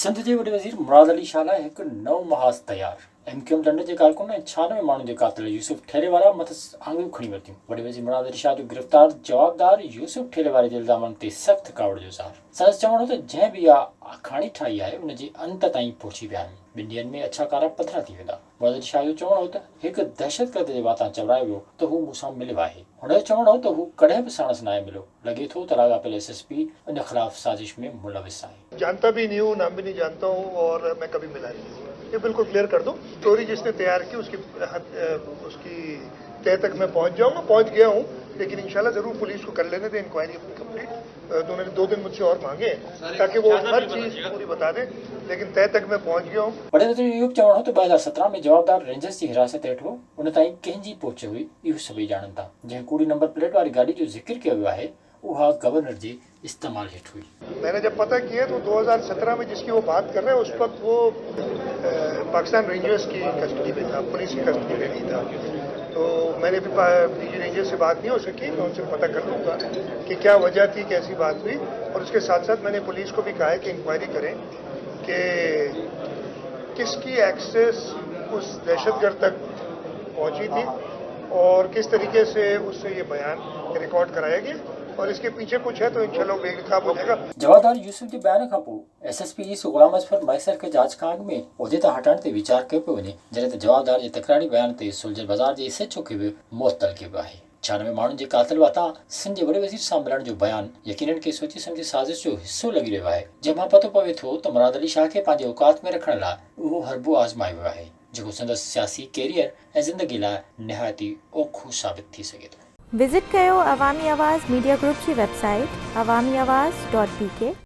सिंध के वॾे वज़ीर मुराद अली शाह लाइ हिकु नओं महाज़ तयारु। MQM ॾंड जे कारकुन 96 माण्हुनि जे क़ातिल यूसुफ ठेलेवाला मथस आङिरियूं खणी वरितियूं। वॾे वज़ीर मुराद अली शाह जो गिरफ़्तार जवाबदार यूसुफ ठेलेवाले जे इल्ज़ामनि ते सख़्त कावड़ जो ज़ार। संदसि चवण हो त जंहिं बि इहा आखाणी ठाही आहे उन जे अंत ताईं पहुची विया आहिनि। 2 ॾींहंनि में अछा कारा पधरा थी वेंदा। मुराद अली शाह जो चवण हो त हिकु दहशतगर्द जे वातां चवरायो वियो त हू मूंसां मिलियो आहे। हुन जो चवण हो त हू कॾहिं बि साणस न आहे मिलियो। लॻे थो त लाॻापियल SSP इन ख़िलाफ़ साज़िश में मुलविस आहे। जानता भी नहीं हूँ, नाम भी नहीं जानता हूँ और मैं कभी मिला नहीं हूँ, ये बिल्कुल क्लियर कर दूं। स्टोरी जिसने तैयार की उसकी तह तक मैं पहुंच जाऊंगा, पहुंच गया हूँ, लेकिन इंशाल्लाह जरूर पुलिस को कर लेने दें इंक्वायरी अपनी कंप्लीट। उन्होंने 2 दिन मुझसे और मांगे ताकि वो हर चीज पूरी बता दें, लेकिन तह तक मैं पहुंच गया हूँ। वॾे वज़ीर इहो चवण हो त 2017 में जवाबदार रेंजर्स जी हिरासत हेठि हो। उन ताईं कंहिंजी पहुच हुई इहो सभई ॼाणनि था। जंहिं कूड़ी नंबर प्लेट वारी गाॾी जो ज़िक्र कयो वियो आहे उहा गवर्नर जे इस्तेमाल हेठि हुई। मैंने जब पता किया तो 2017 में जिसकी वो बात कर रहे हैं उस वक्त वो पाकिस्तान रेंजर्स की कस्टडी में था, पुलिस की कस्टडी में नहीं था। तो मैंने भी DG रेंजर से बात नहीं हो सकी, मैं उनसे पता कर लूँगा कि क्या वजह थी, कैसी बात हुई। और उसके साथ साथ मैंने पुलिस को भी कहा है कि इंक्वायरी करें कि किसकी एक्सेस उस दहशतगर्द तक पहुंची थी और किस तरीके से उससे ये बयान रिकॉर्ड कराया गया, और इसके पीछे कुछ है तो इंशाल्लाह बेनकाब हो जाएगा। जवाबदार यूसुफ जे बयान खां पोइ SSP गुलाम अज़फर मैसर खे जांच खां अॻु में उहिदे तां हटाइण ते वीचार कयो पियो वञे, जॾहिं त जवाबदार जे तकरारी बयान ते सुलझल बाज़ार जे SHO खे बि मुअतल कयो वियो आहे। 96 माण्हुनि जे क़ातिल वातां सिंध जे वॾे वज़ीर सां मिलण जो बयान यकीनन के सोचे सम्झे साज़िश जो हिसो लॻी रहियो आहे, जंहिंमां पतो पवे थो त मुराद अली शाह खे पंहिंजे औकात में रखण लाइ उहो हरबो आज़मायो वियो आहे, जेको संदसि सियासी कैरियर ऐं ज़िंदगी लाइ निहायती औखो साबित थी सघे थो। विज़िट कयो अवामी आवाज़ मीडिया ग्रुप जी वेबसाइट awamiawaz.pk।